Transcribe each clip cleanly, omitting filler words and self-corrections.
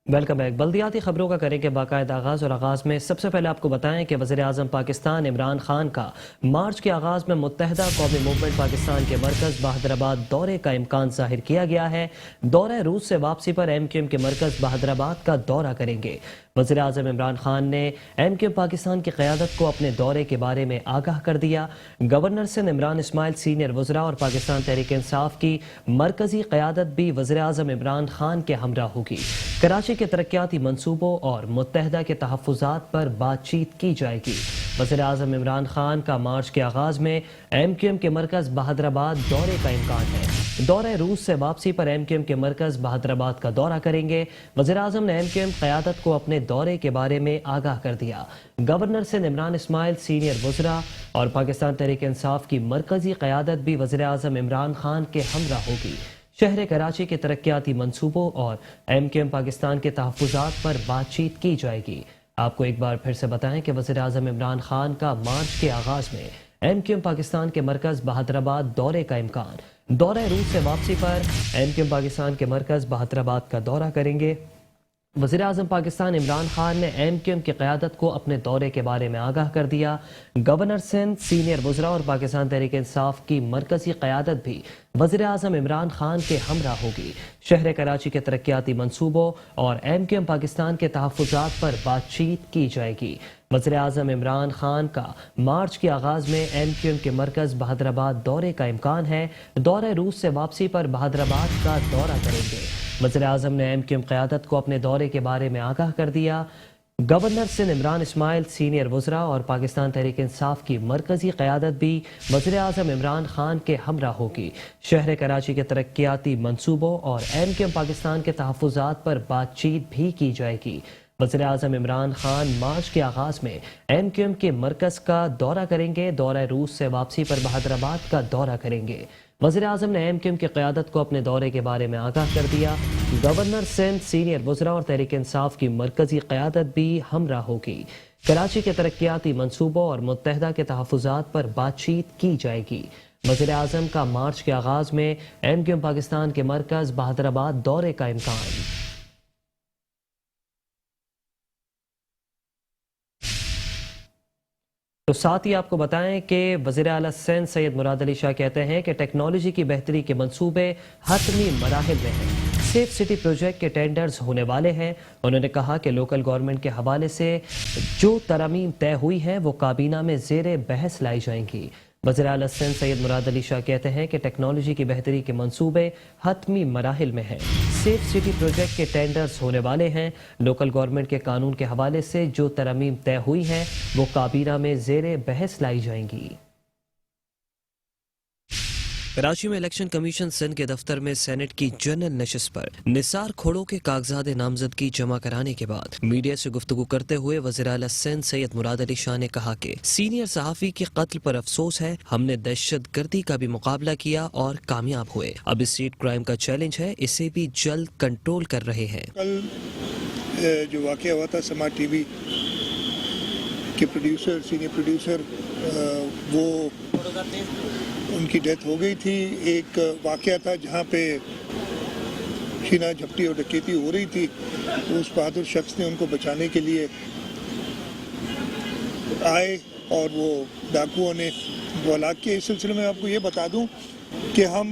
Welcome back. बल्दियाती खबरों का करेंगे बाकायदा आगाज़ और आगाज़ में सबसे पहले आपको बताएं कि वज़ीर आज़म पाकिस्तान इमरान खान का मार्च के आगाज़ में मुत्तहदा कौमी मूवमेंट पाकिस्तान के मरकज़ बहादराबाद दौरे का इम्कान ज़ाहिर किया गया है। दौरे रूस से वापसी पर MQM के मरकज़ बहादराबाद का दौरा करेंगे। वज़ीर आज़म इमरान खान ने MQM पाकिस्तान की क़यादत को अपने दौरे के बारे में आगाह कर दिया। गवर्नर सिंध इमरान इस्माइल, सीनियर वज़रा और पाकिस्तान तहरीक इंसाफ की मरकज़ी क़यादत भी वज़ीर आज़म इमरान खान के हमरा होगी। कराची के तरक्याती मंसूबों और मुत्तहदा के तहफ़्फ़ुज़ात पर बातचीत की जाएगी। वज़ीर आज़म इमरान खान का मार्च के आगाज़ में MQM के मरकज़ बहादराबाद दौरे का इम्कान है। दौरे रूस से वापसी पर MQM के मरकज़ बहादराबाद का दौरा करेंगे। वज़ीर आज़म ने MQM क़यादत को अपने दौरे के बारे में आगाह कर दिया। गवर्नर सिंध इमरान इस्माइल, सीनियर वज़रा और पाकिस्तान तहरीक इंसाफ की मरकज़ी क़यादत भी वज़ीर आज़म इमरान खान के हमरा होगी। शहर कराची के तरक्याती मंसूबों और MQM पाकिस्तान के तहफ़्फ़ुज़ात पर बातचीत की जाएगी। आपको एक बार फिर से बताएं कि वज़ीर आज़म इमरान खान का मार्च के आगाज़ में MQM पाकिस्तान के मरकज़ बहादराबाद दौरे का इम्कान। दौरे रूस से वापसी पर MQM पाकिस्तान के मरकज़ बहादराबाद का दौरा करेंगे। वज़ीर आज़म पाकिस्तान इमरान खान ने MQM की क़यादत को अपने दौरे के बारे में आगाह कर दिया। गवर्नर सिंध, सीनियर वज़रा और पाकिस्तान तहरीक इंसाफ की मरकज़ी क़यादत भी वज़ीर आज़म इमरान खान के हमरा होगी। शहर कराची के तरक्याती मंसूबों और MQM पाकिस्तान के तहफ़्फ़ुज़ात पर बातचीत की जाएगी। वज़ीर आज़म इमरान खान का मार्च के आगाज़ में MQM के मरकज़ बहादराबाद दौरे का इम्कान है। दौरे रूस से वापसी पर बहादराबाद का दौरा करेंगे। वज़ीर आज़म ने MQM क़यादत को अपने दौरे के बारे में आगाह कर दिया। गवर्नर सिंध इमरान इस्माइल, सीनियर वज़रा और पाकिस्तान तहरीक इंसाफ की मरकज़ी क़यादत भी वज़ीर आज़म इमरान खान के हमरा होगी। शहर कराची के तरक्याती मंसूबों और MQM पाकिस्तान के तहफ़्फ़ुज़ात पर बातचीत भी की जाएगी। वज़ीर आज़म इमरान खान मार्च के आगाज़ में MQM के मरकज़ का दौरा करेंगे। दौरे रूस से वापसी पर बहादराबाद का दौरा करेंगे। वज़ीर आज़म ने MQM की क़यादत को अपने दौरे के बारे में आगाह कर दिया। गवर्नर सिंध, सीनियर वज़रा और तहरीक इंसाफ की मरकज़ी क़यादत भी हमरा होगी। कराची के तरक्याती मंसूबों और मुत्तहदा के तहफ़्फ़ुज़ात पर बातचीत की जाएगी। वज़ीर आज़म का मार्च के आगाज़ में MQM पाकिस्तान के मरकज़ बहादराबाद दौरे का इम्कान। तो साथ ही आपको बताएं कि वज़ीर आला सिंध सैयद मुराद अली शाह कहते हैं कि टेक्नोलॉजी की बेहतरी के मंसूबे हतमी मराहिल में हैं। सेफ सिटी प्रोजेक्ट के टेंडर्स होने वाले हैं। उन्होंने कहा कि लोकल गवर्नमेंट के हवाले से जो तरमीम तय हुई हैं वो काबीना में ज़ेर बहस लाई जाएंगी। वज़ीर आला सिंध सैयद मुराद अली शाह कहते हैं कि टेक्नोलॉजी की बेहतरी के मंसूबे हतमी मराहिल में हैं। सेफ सिटी प्रोजेक्ट के टेंडर्स होने वाले हैं। लोकल गवर्नमेंट के कानून के हवाले से जो तरमीम तय हुई हैं वो काबीना में ज़ेर बहस लाई जाएंगी। कराची में इलेक्शन कमीशन सिंध के दफ्तर में सेनेट की जनरल नशिस्त पर निसार खोड़ो के कागजात नामजदगी जमा कराने के बाद मीडिया से गुफ्तगू करते हुए वज़ीर आला सिंध सैयद मुराद अली शाह ने कहा कि सीनियर सहाफ़ी के कत्ल पर अफसोस है। हमने दहशत गर्दी का भी मुकाबला किया और कामयाब हुए। अब स्ट्रीट क्राइम का चैलेंज है, इसे भी जल्द कंट्रोल कर रहे हैं। कल जो वाक़या हुआ था समा TV के प्रोड्यूसर, सीनियर प्रोड्यूसर, वो उनकी डेथ हो गई थी। एक वाक़या था जहाँ पे छीना झपटी और डकैती हो रही थी। उस बहादुर शख्स ने उनको बचाने के लिए आए और वो डाकुओं ने वो हलाक किया। इस सिलसिले में आपको ये बता दूं कि हम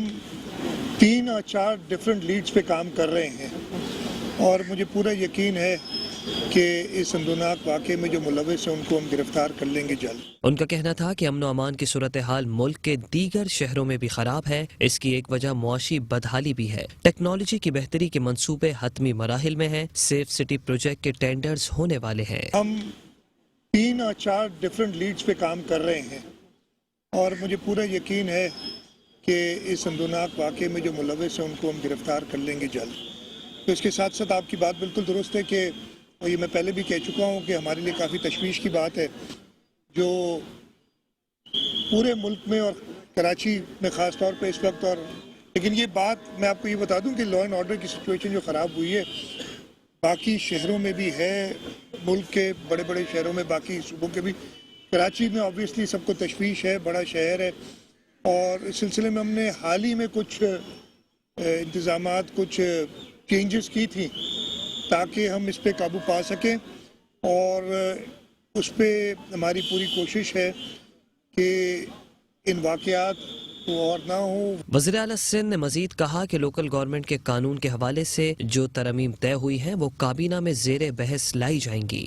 3 या 4 डिफरेंट लीड्स पे काम कर रहे हैं और मुझे पूरा यकीन है कि इस अंदोनाक वाक़े में जो मुलविस हैं उनको हम गिरफ्तार कर लेंगे जल्द। उनका कहना था कि अमन अमान की सूरत हाल मुल्क के दीगर शहरों में भी खराब है। इसकी एक वजह मुआशी बदहाली भी है। टेक्नोलॉजी की बेहतरी के मंसूबे हतमी मराहिल में हैं। सेफ सिटी प्रोजेक्ट के टेंडर्स होने वाले हैं। हम 3 या 4 डिफरेंट लीड्स पे काम कर रहे हैं और मुझे पूरा यकीन है कि इस अंदोनाक वाक़े में जो मुलविस हैं उनको हम गिरफ्तार कर लेंगे जल्द। तो इसके साथ साथ आपकी बात बिल्कुल दुरुस्त है कि और ये मैं पहले भी कह चुका हूँ कि हमारे लिए काफ़ी तशवीश की बात है जो पूरे मुल्क में और कराची में ख़ास तौर पे इस वक्त। और लेकिन ये बात मैं आपको ये बता दूँ कि लॉ एंड ऑर्डर की सिचुएशन जो ख़राब हुई है बाकी शहरों में भी है, मुल्क के बड़े बड़े शहरों में, बाकी सूबों के भी। कराची में ऑब्वियसली सबको तशवीश है, बड़ा शहर है और इस सिलसिले में हमने हाल ही में कुछ इंतज़ामात, कुछ चेंजेस की थी ताकि हम इस पे काबू पा सकें और उस पे हमारी पूरी कोशिश है कि इन वाक़यात और ना हो। वज़ीर आला सिंध ने मजीद कहा कि लोकल गवर्नमेंट के कानून के हवाले से जो तरमीम तय हुई हैं वो काबीना में ज़ेर बहस लाई जाएंगी।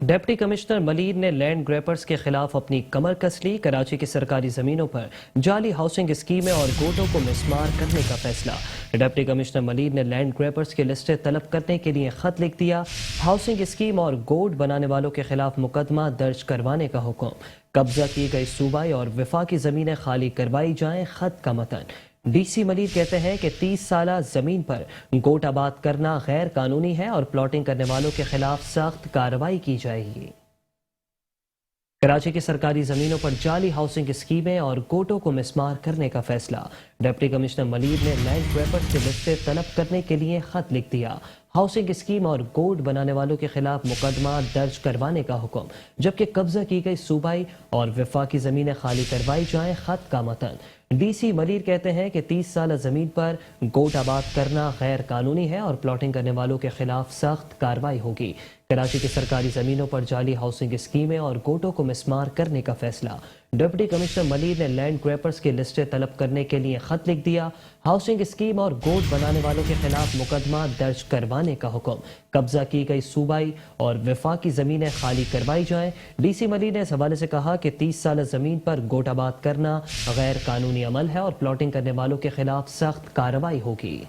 डिप्टी कमिश्नर मलीर ने लैंड ग्रैपर्स के खिलाफ अपनी कमर कस ली। कराची की सरकारी जमीनों पर जाली हाउसिंग स्कीमें और गोटों को मिसमार करने का फैसला। डिप्टी कमिश्नर मलीर ने लैंड ग्रैपर्स की लिस्टें तलब करने के लिए खत लिख दिया। हाउसिंग स्कीम और गोट बनाने वालों के खिलाफ मुकदमा दर्ज करवाने का हुक्म। कब्जा की गई सूबाई और वफाकी जमीनें खाली करवाई जाएं। खत का मतन। डीसी मलीर कहते हैं कि 30 साला जमीन पर गोट आबाद करना गैर कानूनी है और प्लॉटिंग करने वालों के खिलाफ सख्त कार्रवाई की जाएगी। कराची की सरकारी जमीनों पर जाली हाउसिंग स्कीमें और गोटों को मिसमार करने का फैसला। डिप्टी कमिश्नर मलीर ने लैंड ग्रैपर्स की लिस्टें तलब करने के लिए खत लिख दिया। हाउसिंग स्कीम और गोट बनाने वालों के खिलाफ मुकदमा दर्ज करवाने का हुक्म, जबकि कब्जा की गई सूबाई और वफाकी जमीनें खाली करवाई जाएं। खत का मतन। डीसी मलीर कहते हैं कि 30 साल जमीन पर गोट आबाद करना गैर कानूनी है और प्लॉटिंग करने वालों के खिलाफ सख्त कार्रवाई होगी। कराची की सरकारी जमीनों पर जाली हाउसिंग स्कीमें और गोटों को मिसमार करने का फैसला। डिप्टी कमिश्नर मलीर ने लैंड ग्रैपर्स की लिस्टें तलब करने के लिए खत लिख दिया। हाउसिंग स्कीम और गोट बनाने वालों के खिलाफ मुकदमा दर्ज करवाने का हुक्म, कब्जा की गई सूबाई और वफाकी जमीनें खाली करवाई जाएं। डीसी मलीर ने इस हवाले से कहा कि 30 साल जमीन पर गोट आबाद करना गैर कानूनी अमल है और प्लॉटिंग करने वालों के खिलाफ सख्त कार्रवाई होगी।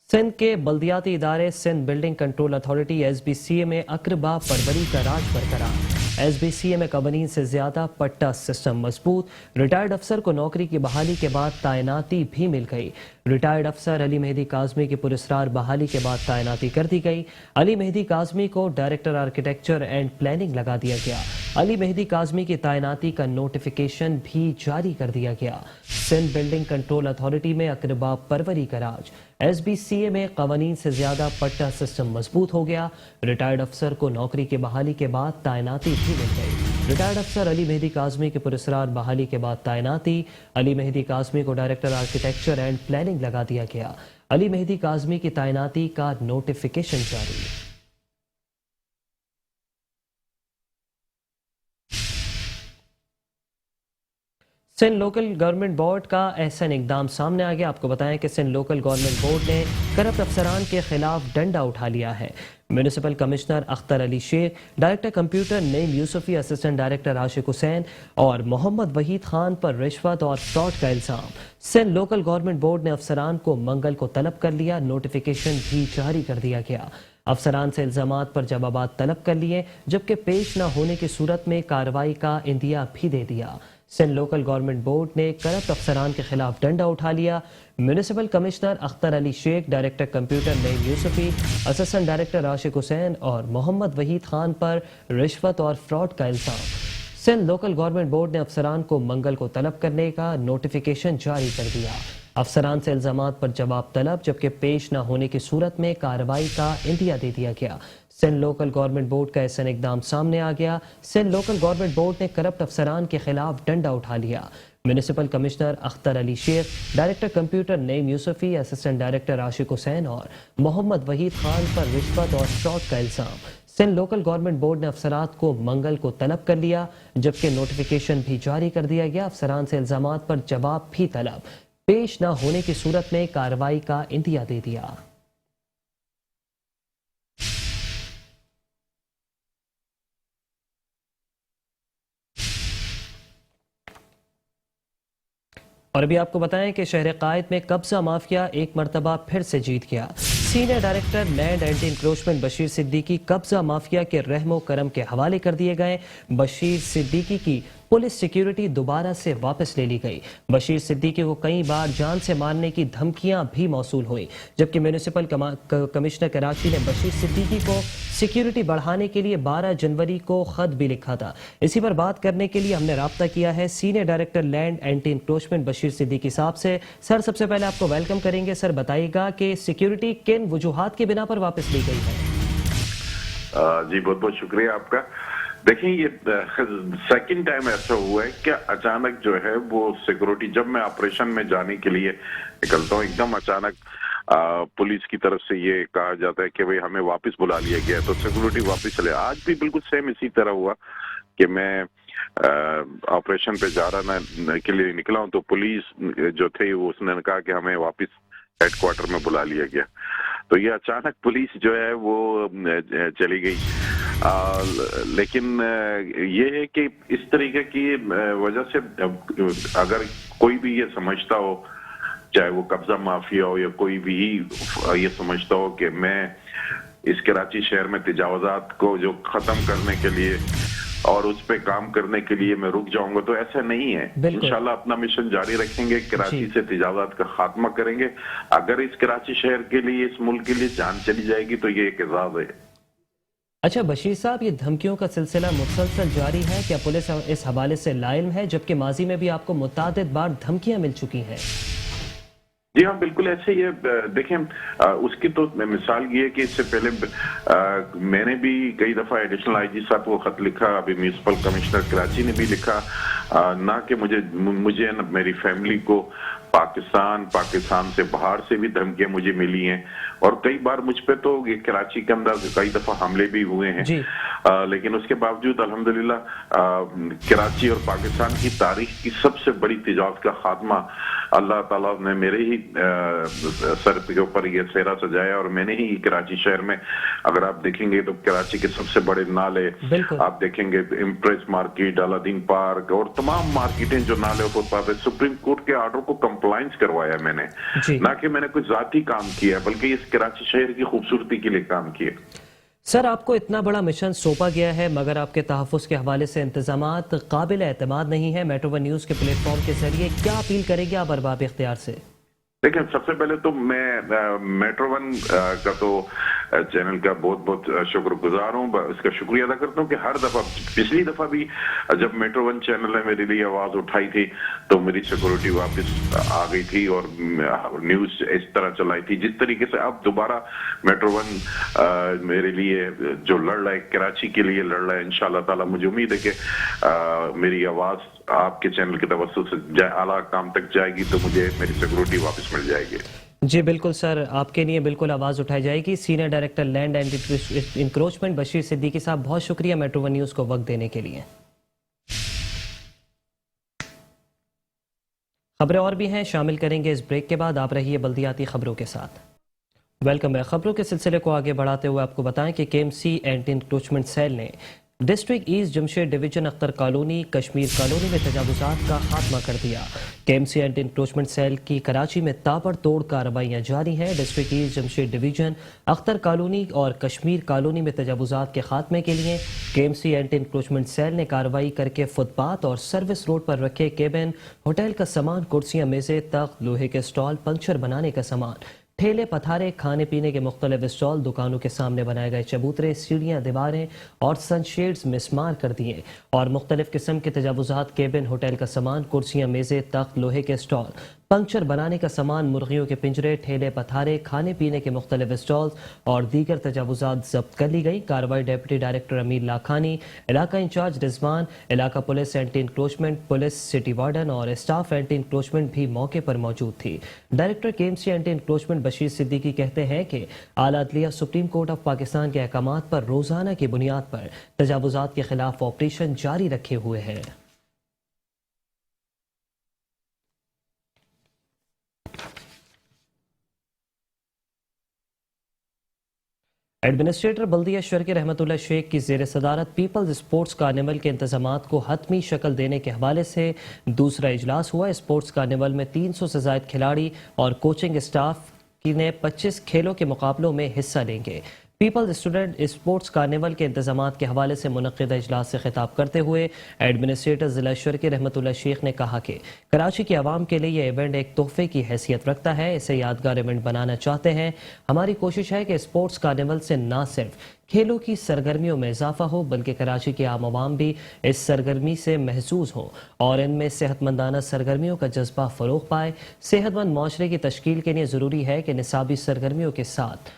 सिंध के बल्दियाती इदारे Sindh building control authority SBCA में अकरबा परवरी का राज बरकरार। SBCA में कवानीन से ज्यादा पट्टा सिस्टम मजबूत। रिटायर्ड अफसर को नौकरी की बहाली के बाद तैनाती भी मिल गई। रिटायर्ड अफसर अली मेहदी काज़मी की पुरस्कार बहाली के बाद तैनाती कर दी गई। अली मेहदी काज़मी को डायरेक्टर आर्किटेक्चर एंड प्लानिंग लगा दिया गया। अली मेहदी काज़मी की तैनाती का नोटिफिकेशन भी जारी कर दिया गया। सिंध बिल्डिंग कंट्रोल अथॉरिटी में अकरबा परवरी का राज। SBCA में कवानीन से ज्यादा पट्टा सिस्टम मजबूत हो गया। रिटायर्ड अफसर को नौकरी की बहाली के बाद तैनाती भी मिल गई। रिटायर्ड अफसर अली मेहदी काज़मी के पुरस्कार बहाली के बाद तैनाती। अली मेहदी काज़मी को डायरेक्टर आर्किटेक्चर एंड प्लानिंग लगा दिया गया। अली मेहदी काज़मी की तैनाती का नोटिफिकेशन जारी। सिंध लोकल गवर्नमेंट बोर्ड का अहसन इकदाम सामने आ गया। आपको बताएं कि सिंध लोकल गवर्नमेंट बोर्ड ने करप्ट अफसरान के खिलाफ डंडा उठा लिया है। Municipal commissioner Akhtar Ali Shaikh, director computer Naeem Yousufi, assistant director Ashiq Hussain और मोहम्मद वहीद खान पर रिश्वत और फ्रॉड का इल्जाम। सिंध लोकल गवर्नमेंट बोर्ड ने अफसरान को मंगल को तलब कर लिया। नोटिफिकेशन भी जारी कर दिया गया। अफसरान से इल्जामात पर जवाबात तलब कर लिए, जबकि पेश न होने की सूरत में कार्रवाई का इंदिया भी दे दिया। सिंध लोकल गवर्नमेंट बोर्ड ने करप्ट अफसरान के खिलाफ डंडा उठा लिया। Municipal commissioner Akhtar Ali Shaikh, director computer Naeem Yousufi, assistant director Ashiq Hussain और मोहम्मद वहीद खान पर रिश्वत और फ्रॉड का इल्जाम। सिंध लोकल गवर्नमेंट बोर्ड ने अफसरान को मंगल को तलब करने का नोटिफिकेशन जारी कर दिया। अफसरान से इल्जामात पर जवाब तलब, जबकि पेश न होने की सूरत में कार्रवाई का इंदिया दे दिया गया। सिंध लोकल गवर्नमेंट बोर्ड का ऐसा इकदाम सामने आ गया। सिंध लोकल गवर्नमेंट बोर्ड ने करप्ट अफसरान के खिलाफ डंडा उठा लिया। Municipal commissioner Akhtar Ali Shaikh, director computer Naeem Yousufi, assistant director Ashiq Hussain और मोहम्मद वहीद खान पर रिश्वत और फ्रॉड का इल्जाम। सिंध लोकल गवर्नमेंट बोर्ड ने अफसरात को मंगल को तलब कर लिया, जबकि नोटिफिकेशन भी जारी कर दिया गया। अफसरान से इल्जामात पर जवाब भी तलब, पेश न होने की सूरत में कार्रवाई का इंदिया दे दिया। और अभी आपको बताएं कि शहर कायद में कब्जा माफिया एक मरतबा फिर से जीत गया। Senior director land anti encroachment Bashir Siddiqui कब्जा माफिया के रहमो करम के हवाले कर दिए गए। बशीर सिद्दीकी की पुलिस सिक्योरिटी दोबारा से वापस ले ली गई। बशीर सिद्दीकी को कई बार जान से मारने की धमकियां भी मौसूल हुई, जबकि म्यूनिसिपल कमिश्नर कराची ने बशीर सिद्दीकी को सिक्योरिटी बढ़ाने के लिए 12 जनवरी को खत भी लिखा था। इसी पर बात करने के लिए हमने राब्ता किया है senior director land anti encroachment Bashir Siddiqui साहब से। सर, सबसे पहले आपको वेलकम करेंगे। सर, बताइएगा कि सिक्योरिटी किन वजूहात की बिना पर वापस ली गई है? जी बहुत बहुत शुक्रिया आपका। देखें, ये सेकंड टाइम ऐसा हुआ है कि अचानक जो है वो सिक्योरिटी, जब मैं ऑपरेशन में जाने के लिए निकलता हूँ, एकदम अचानक पुलिस की तरफ से ये कहा जाता है कि भाई हमें वापस बुला लिया गया है, तो सिक्योरिटी वापस चले। आज भी बिल्कुल सेम इसी तरह हुआ कि मैं ऑपरेशन पे जा रहा के लिए निकला हूँ, तो पुलिस जो थे वो उसने कहा कि हमें वापस हेडक्वार्टर में बुला लिया गया। तो ये अचानक पुलिस जो है वो चली गई। लेकिन ये है कि इस तरीके की वजह से अगर कोई भी ये समझता हो, चाहे वो कब्जा माफिया हो या कोई भी ये समझता हो कि मैं इस कराची शहर में तजावजात को जो खत्म करने के लिए और उस पे काम करने के लिए मैं रुक जाऊंगा, तो ऐसा नहीं है। इंशाल्लाह अपना मिशन जारी रखेंगे, कराची से तजावजात का खात्मा करेंगे। अगर इस कराची शहर के लिए, इस मुल्क के लिए जान चली जाएगी तो ये एक एजाज है। अच्छा बशीर साहब, ये धमकियों का सिलसिला मुसलसल जारी है, क्या पुलिस इस हवाले से लाइम है, जबकि माजी में भी आपको मुतादिद बार धमकियां मिल चुकी हैं? जी हाँ, बिल्कुल ऐसे ही है। देखें, उसकी तो मिसाल ये है कि इससे पहले मैंने भी कई दफा एडिशनल आईजी साहब को खत लिखा, अभी म्यूनिसिपल कमिश्नर कराची ने भी लिखा, ना कि मुझे मेरी फैमिली को पाकिस्तान से बाहर से भी धमकियां मुझे मिली हैं, और कई बार मुझ पे तो ये कराची के अंदर कई दफा हमले भी हुए हैं। लेकिन उसके बावजूद अल्हम्दुलिल्लाह कराची और पाकिस्तान की तारीख की सबसे बड़ी तजावत का खात्मा अल्लाह ताला ने मेरे ही सर के ऊपर ये सेहरा सजाया, और मैंने ही कराची शहर में, अगर आप देखेंगे तो कराची के सबसे बड़े नाले आप देखेंगे, इम्प्रेस मार्केट, अलादीन पार्क और तमाम मार्केटें जो नाले फुटपाथ है, सुप्रीम कोर्ट के ऑर्डर को कंप्लायंस करवाया मैंने, ना कि मैंने कोई जाती काम किया, बल्कि इस कराची शहर की खूबसूरती के लिए काम किया। सर, आपको इतना बड़ा मिशन सौंपा गया है, मगर आपके तहफ़्फ़ुज़ के हवाले से इंतजामात काबिल एतमाद नहीं है। मेट्रो वन न्यूज़ के प्लेटफॉर्म के जरिए क्या अपील करेंगे आप अरबाब इख्तियार से? देखिए, सबसे पहले तो मैं मेट्रो वन का तो चैनल का बहुत बहुत शुक्रगुजार हूँ, इसका शुक्रिया अदा करता हूँ कि हर दफा, पिछली दफा भी जब मेट्रो वन चैनल ने मेरे लिए आवाज उठाई थी तो मेरी सिक्योरिटी वापस आ गई थी और न्यूज इस तरह चलाई थी जिस तरीके से अब दोबारा मेट्रो वन मेरे लिए जो लड़ रहा है, कराची के लिए लड़ रहा है। इंशाल्लाह ताला मुझे उम्मीद है कि मेरी आवाज आपके चैनल के तवज्जुह से आला काम तक जाएगी तो मुझे मेरी सिक्योरिटी वापस मिल जाएगी। जी बिल्कुल सर, आपके लिए बिल्कुल आवाज़ उठाई जाएगी। Senior director land and encroachment Bashir Siddiqui साहब, बहुत शुक्रिया मेट्रो वन न्यूज़ को वक्त देने के लिए। खबरें और भी हैं, शामिल करेंगे इस ब्रेक के बाद। आप रहिए बल्दियाती खबरों के साथ। वेलकम है। खबरों के सिलसिले को आगे बढ़ाते हुए आपको बताएं कि केएमसी एंटी इंक्रोचमेंट सेल ने district east Jamshed division Akhtar colony Kashmir colony में तजावुजात का खात्मा कर दिया। केएमसी एंटी इंक्रोचमेंट सेल की कराची में ताबड़तोड़ कार्रवाइयां जारी हैं। District east Jamshed division Akhtar colony और कश्मीर कॉलोनी में तजावुजात के खात्मे के लिए केएमसी एंटी इंक्रोचमेंट सेल ने कार्रवाई करके फुटपाथ और सर्विस रोड पर रखे केबिन, होटल का सामान, कुर्सियां, मेज़ें, तख्त, लोहे के स्टॉल, पंक्चर बनाने का सामान, ठेले पथारे, खाने पीने के मुख्तलिफ स्टॉल, दुकानों के सामने बनाए गए चबूतरे, सीढ़ियाँ, दीवारें और सनशेड्स मिसमार कर दिए और मुख्तलिफ किस्म के तजावुजात, केबिन, होटल का सामान, कुर्सियाँ, मेज़ें, तख्त, लोहे के स्टॉल, पंक्चर बनाने का सामान, मुर्गियों के पिंजरे, ठेले पथारे, खाने पीने के मुख्तलिफ स्टॉल्स और दीगर तजावुजात जब्त कर ली गई। कार्रवाई डिप्टी डायरेक्टर अमीर लाखानी, इलाका इंचार्ज रिजवान, इलाका police anti encroachment police, city warden और स्टाफ एंटी इंक्रोचमेंट भी मौके पर मौजूद थी। Director KMC anti encroachment Bashir Siddiqui कहते हैं कि आला अदलिया सुप्रीम कोर्ट ऑफ पाकिस्तान के अहकामात पर रोजाना की बुनियाद पर तजावुजात के खिलाफ ऑपरेशन जारी रखे हुए हैं। एडमिनिस्ट्रेटर बल्दिया शर्की रहमतुल्लाह शेख की ज़ेर सदारत पीपल्स स्पोर्ट्स कार्निवल के इंतजामात को हतमी शक्ल देने के हवाले से दूसरा इजलास हुआ। स्पोर्ट्स कार्निवल में 300 से ज़ायद खिलाड़ी और कोचिंग स्टाफ ने 25 खेलों के मुकाबलों में हिस्सा लेंगे। पीपल्स स्टूडेंट स्पोर्ट्स कार्निवल के इंतजामात के हवाले से मुनक़िदा इजलास से खिताब करते हुए एडमिनिस्ट्रेटर ज़िला शर्की रहमतुल्लाह शेख ने कहा कि कराची की आवाम के लिए यह इवेंट एक तोहफे की हैसियत रखता है। इसे यादगार इवेंट बनाना चाहते हैं। हमारी कोशिश है कि स्पोर्ट्स कार्निवल से न सिर्फ खेलों की सरगर्मियों में इजाफा हो बल्कि कराची के आम आवाम भी इस सरगर्मी से महसूस हो और इनमें सेहतमंदाना सरगर्मियों का जज्बा फ़रोग़ पाए। सेहतमंद माशरे की तश्कील के लिए ज़रूरी है कि निसाबी सरगर्मियों के साथ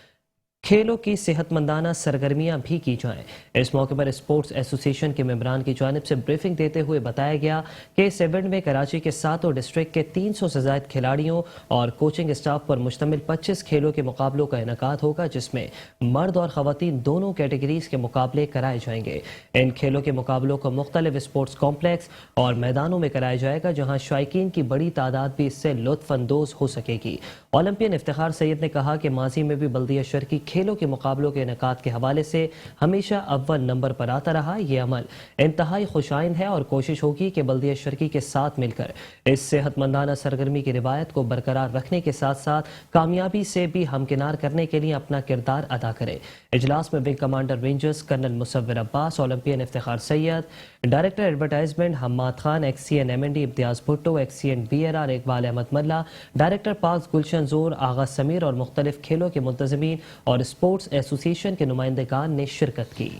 खेलों की सेहतमंदाना सरगर्मियां भी की जाएं। इस मौके पर स्पोर्ट्स एसोसिएशन के मेंबरान की जानिब से ब्रीफिंग देते हुए बताया गया कि इस इवेंट में कराची के 7 डिस्ट्रिक्ट के 300 से ज्यादा खिलाड़ियों और कोचिंग स्टाफ पर मुश्तमिल 25 खेलों के मुकाबलों का इनेकाद होगा, जिसमें मर्द और खवातीन दोनों कैटेगरीज के मुकाबले कराए जाएंगे। इन खेलों के मुकाबलों को मुख्तलिफ स्पोर्ट्स कॉम्प्लेक्स और मैदानों में कराया जाएगा, जहां शायकीन की बड़ी तादाद भी इससे लुत्फ अंदोज हो सकेगी। ओलंपियन इफ्तिखार सैयद ने कहा कि माजी में भी बल्दिया शहर की खेलों के मुकाबलों के इनेकाद के हवाले से हमेशा अव्वल नंबर पर आता रहा। ये अमल इंतहाई खुशाइंद है और कोशिश होगी कि बल्दिया शर्की के साथ मिलकर इस सेहतमंदाना सरगर्मी की रिवायत को बरकरार रखने के साथ साथ कामयाबी से भी हमकिनार करने के लिए अपना किरदार अदा करे। इजलास में wing commander rangers colonel Musawwir Abbas, olympian Iftikhar Syed, director advertisement Hammad Khan, XEN MND Imtiaz Bhutto, XEN BRR Iqbal Ahmed Malla, director parks Gulshan Zor, Agha Sameer और मुख्तलिफ खेलों के मुंतजमीन और स्पोर्ट्स एसोसिएशन के नुमाइंदगान ने शिरकत की।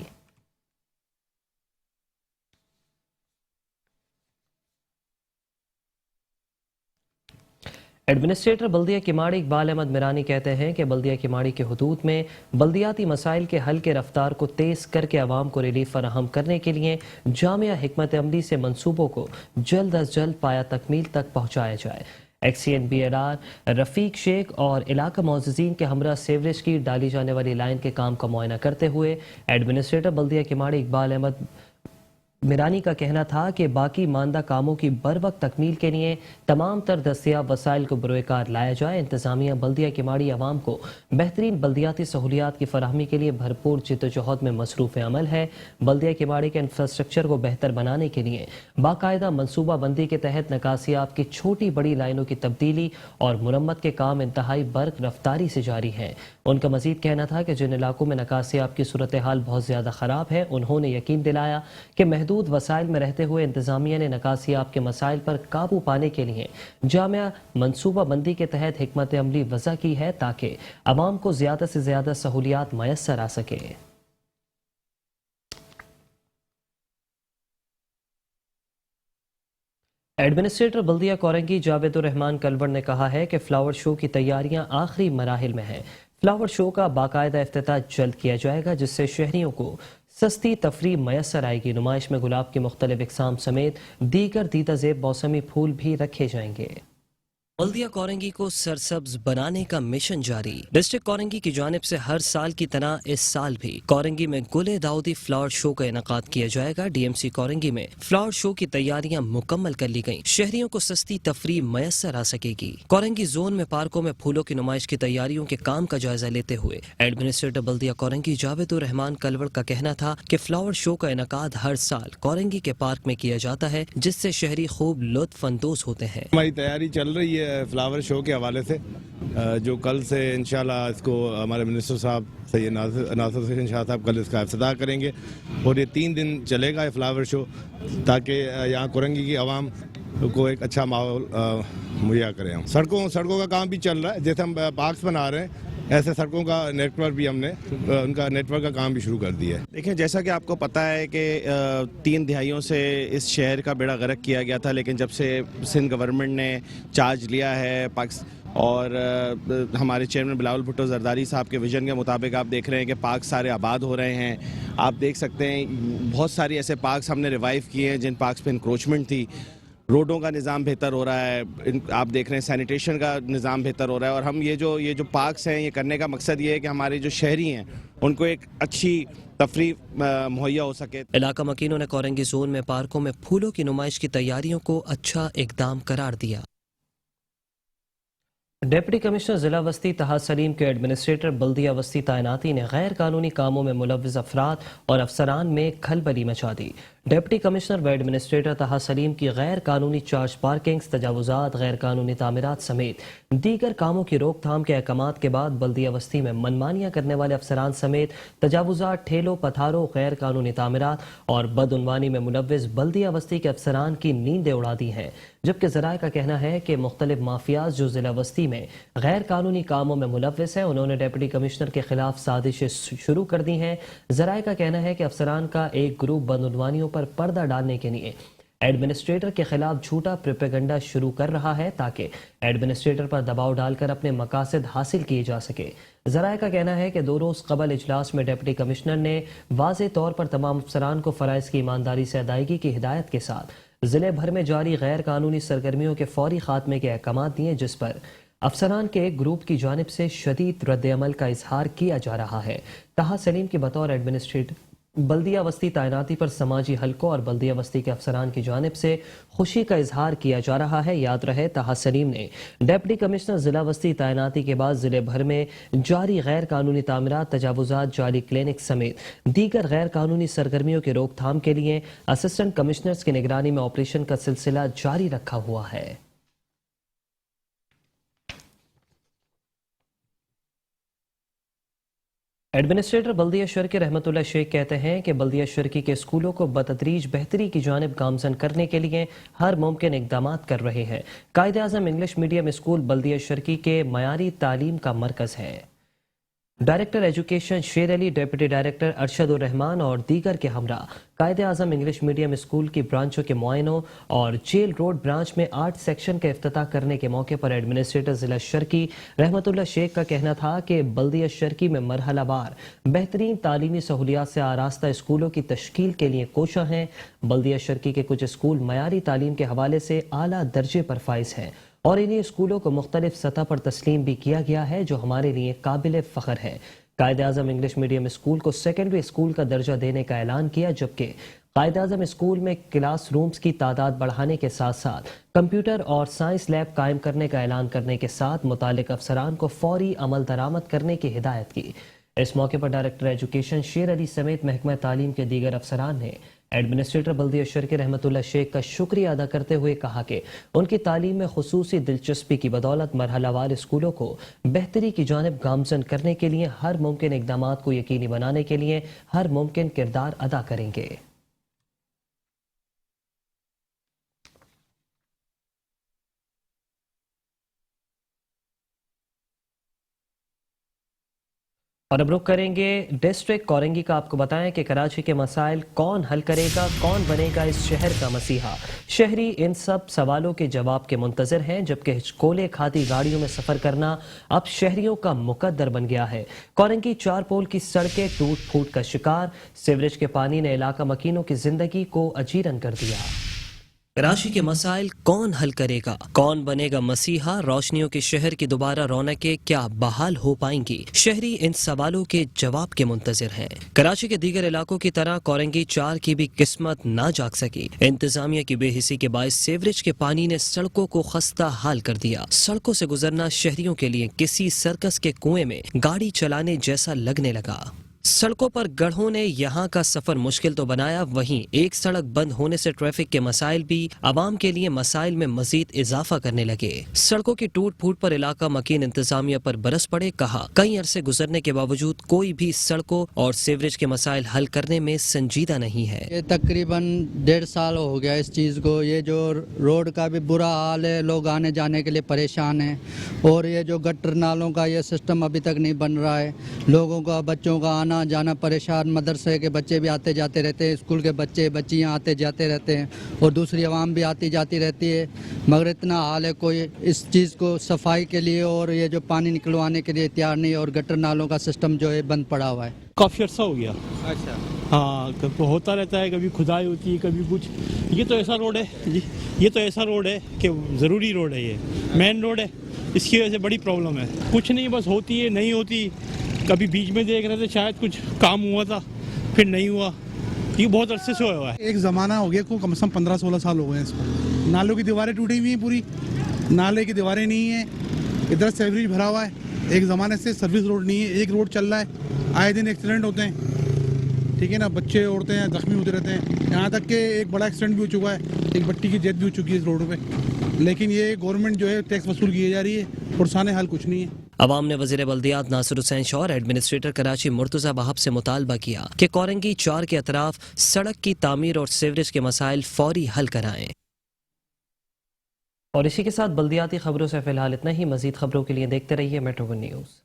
एडमिनिस्ट्रेटर बल्दिया किमाड़ी इकबाल अहमद मिरानी कहते हैं कि बल्दिया किमाड़ी के हुदूद में बल्दियाती मसाइल के हल के रफ्तार को तेज़ करके आवाम को रिलीफ फराहम करने के लिए जामिया हिकमत अमली से मंसूबों को जल्द अज जल्द पाया तकमील तक पहुँचाया जाए। एक्सीएन BRR रफ़ीक शेख और इलाका मोअज़्ज़ीन के हमरा सेवरेज की डाली जाने वाली लाइन के काम का मुआयना करते हुए एडमिनिस्ट्रेटर बल्दिया किमाड़ी इकबाल अहमद मिरानी का कहना था कि बाकी मानदा कामों की बर वक्त तकमील के लिए तमाम तर दस्तियाब वसाइल को बरोकार लाया जाए। इंतजामिया बल्दिया किमाड़ी अवाम को बेहतरीन बल्दियाती सहूलियात की फराहमी के लिए भरपूर जिद्दोजहद में मसरूफ़ अमल है। बल्दिया किमाड़ी के इंफ्रास्ट्रक्चर को बेहतर बनाने के लिए बाकायदा मनसूबा बंदी के तहत नकासियाब की छोटी बड़ी लाइनों की तब्दीली और मुरम्मत के काम इंतहाई बर्क रफ्तारी से जारी हैं। उनका मजीद कहना था कि जिन इलाकों में नकासियाब की सूरत हाल बहुत ज़्यादा ख़राब है, उन्होंने यकीन दिलाया कि महदूद वसाइल में रहते हुए इंतजामिया ने नकासियाब के मसाइल पर काबू पाने के लिए जामिया मनसूबा बंदी के तहत हिकमत अमली वज़ा की है ताकि अवाम को ज़्यादा से ज़्यादा सहूलियात मैसर आ सके। एडमिनिस्ट्रेटर बल्दिया कोरंगी जावेदुर रहमान कलवर ने कहा है कि फ्लावर शो की तैयारियां आखिरी मराहिल में हैं। फ्लावर शो का बाकायदा इफ्तिताह जल्द किया जाएगा, जिससे शहरियों को सस्ती तफरीह मैसर आएगी। नुमाइश में गुलाब की मुख्तलिफ इकसाम समेत दीगर दीदा ज़ेब मौसमी फूल भी रखे जाएंगे। बल्दिया कोरंगी को सरसब्ज बनाने का मिशन जारी। डिस्ट्रिक्ट कोरंगी की जानिब से हर साल की तरह इस साल भी कोरंगी में गुले दाऊदी फ्लावर शो का इनेकाद किया जाएगा। DMC कोरंगी में फ्लावर शो की तैयारियां मुकम्मल कर ली गयी। शहरियों को सस्ती तफरीह मैसर आ सकेगी। कोरंगी जोन में पार्कों में फूलों की नुमाइश की तैयारियों के काम का जायजा लेते हुए एडमिनिस्ट्रेटर बल्दिया कोरंगी जावेदुर रहमान कलवर का कहना था कि फ्लावर शो का इनेकाद हर साल कोरंगी के पार्क में किया जाता है, जिससे शहरी खूब लुत्फ अंदोज होते हैं। हमारी तैयारी चल रही है फ्लावर शो के हवाले से, जो कल से इंशाल्लाह इसको हमारे मिनिस्टर साहब सैयद नासिर हुसैन शाह साहब कल इसका इफ्तिताह करेंगे और ये 3 दिन चलेगा ये फ्लावर शो, ताकि यहाँ कोरंगी की आवाम को एक अच्छा माहौल मुहैया करें। हम सड़कों का काम भी चल रहा है, जैसे हम पार्क्स बना रहे हैं ऐसे सड़कों का नेटवर्क भी हमने उनका नेटवर्क का काम भी शुरू कर दिया है। देखिए, जैसा कि आपको पता है कि 3 दिहाइयों से इस शहर का बेड़ा गर्क किया गया था, लेकिन जब से सिंध गवर्नमेंट ने चार्ज लिया है और हमारे चेयरमैन बिलावल भुट्टो जरदारी साहब के विजन के मुताबिक आप देख रहे हैं कि पार्क सारे आबाद हो रहे हैं। आप देख सकते हैं बहुत सारी ऐसे पार्क्स हमने रिवाइव किए हैं जिन पार्क्स पे इंक्रोचमेंट थी। रोडों का निज़ाम बेहतर हो रहा है, आप देख रहे हैं सैनिटेशन का निज़ाम बेहतर हो रहा है। और हम ये जो पार्क्स हैं, ये करने का मकसद ये है कि हमारे जो शहरी हैं उनको एक अच्छी तफरीह मुहैया हो सके। इलाका मकीनों ने कोरंगी जोन में पार्कों में फूलों की नुमाइश की तैयारियों को अच्छा इकदाम करार दिया। डिप्टी कमिश्नर जिला वस्ती तहा सलीम के एडमिनिस्ट्रेटर बल्दिया वस्ती तैनाती ने गैर कानूनी कामों में मुलव्विस अफराद और अफसरान में खलबली मचा दी। डिप्टी कमिश्नर व एडमिनिस्ट्रेटर तहा सलीम की गैर कानूनी चार्ज पार्किंग्स, तजावुजात, गैर कानूनी तामीरात समेत दीगर कामों की रोकथाम के अहकामात के बाद बल्दिया वस्ती में मनमानियां करने वाले अफसरान समेत तजावुजात, ठेलों पथारों, गैर कानूनी तामीरात और बदउनवानी में मुलव्विस बल्दिया वस्ती के अफसरान की नींदें उड़ा दी हैं। जबकि ज़राए का कहना है कि मुख्तलिफ माफियाज जो जिला वस्ती में गैर कानूनी कामों में मुलव्विस हैं, उन्होंने डिप्टी कमिश्नर के खिलाफ साजिशें शुरू कर दी हैं। ज़राए का कहना है कि अफसरान का एक ग्रुप बदउनवानियों पर पर्दा डालने के लिए ایڈمنسٹریٹر کے خلاف جھوٹا پروپیگنڈا شروع کر رہا ہے تاکہ ایڈمنسٹریٹر پر دباؤ ڈال کر اپنے مقاصد حاصل کیے جا سکے۔ ذرائع کا کہنا ہے کہ 2 روز قبل اجلاس میں ڈپٹی کمشنر نے واضح طور پر تمام افسران کو فرائض کی ایمانداری سے ادائیگی کی ہدایت کے ساتھ ضلع بھر میں جاری غیر قانونی سرگرمیوں کے فوری خاتمے کے احکامات دیے، جس پر افسران کے ایک گروپ کی جانب سے شدید رد عمل کا اظہار کیا جا رہا ہے۔ طاہا سلیم کی بطور ایڈمنسٹریٹر بلدیہ وسطی تعیناتی پر سماجی حلقوں اور بلدیہ وسطی کے افسران کی جانب سے خوشی کا اظہار کیا جا رہا ہے۔ یاد رہے طاہا سلیم نے ڈپٹی کمشنر ضلع وسطی تعیناتی کے بعد ضلع بھر میں جاری غیر قانونی تعمیرات، تجاوزات، جعلی کلینک سمیت دیگر غیر قانونی سرگرمیوں کی روک تھام کے لیے اسسٹنٹ کمشنرز کی نگرانی میں آپریشن کا سلسلہ جاری رکھا ہوا ہے۔ ایڈمنسٹریٹر بلدیہ شرکی رحمت اللہ شیخ کہتے ہیں کہ بلدیہ شرکی کے اسکولوں کو بتدریج بہتری کی جانب گامزن کرنے کے لیے ہر ممکن اقدامات کر رہے ہیں۔ Quaid Azam English medium school بلدیہ شرکی کے معیاری تعلیم کا مرکز ہے۔ ڈائریکٹر ایجوکیشن شیر علی، ڈپٹی ڈائریکٹر ارشد الرحمان اور دیگر کے ہمراہ Quaid Azam English medium school کی برانچوں کے معائنوں اور جیل روڈ برانچ میں آرٹ سیکشن کا افتتاح کرنے کے موقع پر ایڈمنسٹریٹر ضلع شرکی رحمت اللہ شیخ کا کہنا تھا کہ بلدیہ شرکی میں مرحلہ وار بہترین تعلیمی سہولیات سے آراستہ اسکولوں کی تشکیل کے لیے کوشاں ہیں۔ بلدیہ شرکی کے کچھ اسکول معیاری تعلیم کے حوالے سے اعلیٰ درجے پر فائز ہیں اور انہیں اسکولوں کو مختلف سطح پر تسلیم بھی کیا گیا ہے، جو ہمارے لیے قابل فخر ہے۔ Quaid Azam English medium school کو سیکنڈری اسکول کا درجہ دینے کا اعلان کیا، جبکہ قائد اعظم اسکول میں کلاس رومز کی تعداد بڑھانے کے ساتھ ساتھ کمپیوٹر اور سائنس لیب قائم کرنے کا اعلان کرنے کے ساتھ متعلق افسران کو فوری عمل درآمد کرنے کی ہدایت کی۔ اس موقع پر ڈائریکٹر ایجوکیشن شیر علی سمیت محکمہ تعلیم کے دیگر افسران نے ایڈمنسٹریٹر بلدیہ شرکی رحمت اللہ شیخ کا شکریہ ادا کرتے ہوئے کہا کہ ان کی تعلیم میں خصوصی دلچسپی کی بدولت مرحلہ وار اسکولوں کو بہتری کی جانب گامزن کرنے کے لیے ہر ممکن اقدامات کو یقینی بنانے کے لیے ہر ممکن کردار ادا کریں گے۔ اور اب رخ کریں گے ڈسٹرکٹ کورنگی کا۔ آپ کو بتائیں کہ کراچی کے مسائل کون حل کرے گا، کون بنے گا اس شہر کا مسیحا؟ شہری ان سب سوالوں کے جواب کے منتظر ہیں، جبکہ ہچکولے کھاتی گاڑیوں میں سفر کرنا اب شہریوں کا مقدر بن گیا ہے۔ کورنگی 4 پول کی سڑکیں ٹوٹ پھوٹ کا شکار، سیوریج کے پانی نے علاقہ مکینوں کی زندگی کو اجیرن کر دیا۔ کراچی کے مسائل کون حل کرے گا، کون بنے گا مسیحا؟ روشنیوں کے شہر کی دوبارہ رونقیں کیا بحال ہو پائیں گی؟ شہری ان سوالوں کے جواب کے منتظر ہیں۔ کراچی کے دیگر علاقوں کی طرح کورنگی 4 کی بھی قسمت نہ جاگ سکی۔ انتظامیہ کی بے حسی کے باعث سیوریج کے پانی نے سڑکوں کو خستہ حال کر دیا۔ سڑکوں سے گزرنا شہریوں کے لیے کسی سرکس کے کنویں میں گاڑی چلانے جیسا لگنے لگا۔ سڑکوں پر گڑھوں نے یہاں کا سفر مشکل تو بنایا، وہیں ایک سڑک بند ہونے سے ٹریفک کے مسائل بھی عوام کے لیے مسائل میں مزید اضافہ کرنے لگے۔ سڑکوں کی ٹوٹ پھوٹ پر علاقہ مکین انتظامیہ پر برس پڑے، کہا کئی عرصے گزرنے کے باوجود کوئی بھی سڑکوں اور سیوریج کے مسائل حل کرنے میں سنجیدہ نہیں ہے۔ یہ تقریباً 1.5 سال ہو گیا اس چیز کو، یہ جو روڈ کا بھی برا حال ہے، لوگ آنے جانے کے لیے پریشان ہیں، اور یہ جو گٹر نالوں کا یہ سسٹم ابھی تک نہیں بن رہا ہے۔ لوگوں کا بچوں کا آنا جانا پریشان، مدرسے کے بچے بھی آتے جاتے رہتے ہیں، اسکول کے بچے بچیاں آتے جاتے رہتے ہیں، اور دوسری عوام بھی آتی جاتی رہتی ہے، مگر اتنا حال ہے کوئی اس چیز کو صفائی کے لیے اور یہ جو پانی نکلوانے کے لیے تیار نہیں، اور گٹر نالوں کا سسٹم جو ہے بند پڑا ہوا ہے۔ کافی عرصہ ہو گیا۔ اچھا، ہاں، ہوتا رہتا ہے، کبھی کھدائی ہوتی ہے، کبھی کچھ۔ یہ تو ایسا روڈ ہے جی، یہ تو ایسا روڈ ہے کہ ضروری روڈ ہے، یہ مین روڈ ہے، اس کی وجہ سے بڑی پرابلم ہے۔ کچھ نہیں، بس ہوتی ہے، نہیں ہوتی، کبھی بیچ میں دیکھ رہے تھے شاید کچھ کام ہوا تھا، پھر نہیں ہوا۔ یہ بہت عرصے سے ہوا ہے۔ ایک زمانہ ہو گیا کو کم سے کم 15-16 سال ہو گئے ہیں اس کو۔ نالوں کی دیواریں ٹوٹی ہوئی ہیں، پوری نالے کی دیواریں نہیں ہیں، ادھر سیوریج بھرا ہوا ہے، ایک زمانے سے سروس روڈ نہیں ہے، ایک روڈ چل رہا ہے، آئے دن ایکسیڈنٹ ہوتے ہیں، ٹھیک ہے نا، بچے عورتیں ہیں زخمی ہوتے رہتے ہیں، یہاں تک کہ ایک بڑا ایکسیڈنٹ بھی ہو چکا ہے، ایک بٹی کی ڈیتھ بھی ہو چکی ہے اس روڈ پہ، لیکن یہ گورنمنٹ جو ہے ٹیکس وصول کی جا رہی ہے، پرسانے حل کچھ نہیں ہے۔ عوام نے وزیر بلدیات ناصر حسین شاہ اور ایڈمنسٹریٹر کراچی مرتضی وہاب سے مطالبہ کیا کہ کورنگی 4 کے اطراف سڑک کی تعمیر اور سیوریج کے مسائل فوری حل کرائیں۔ اور اسی کے ساتھ بلدیاتی خبروں سے فی الحال اتنا ہی۔ مزید خبروں کے لیے دیکھتے رہیے میٹرو ون نیوز۔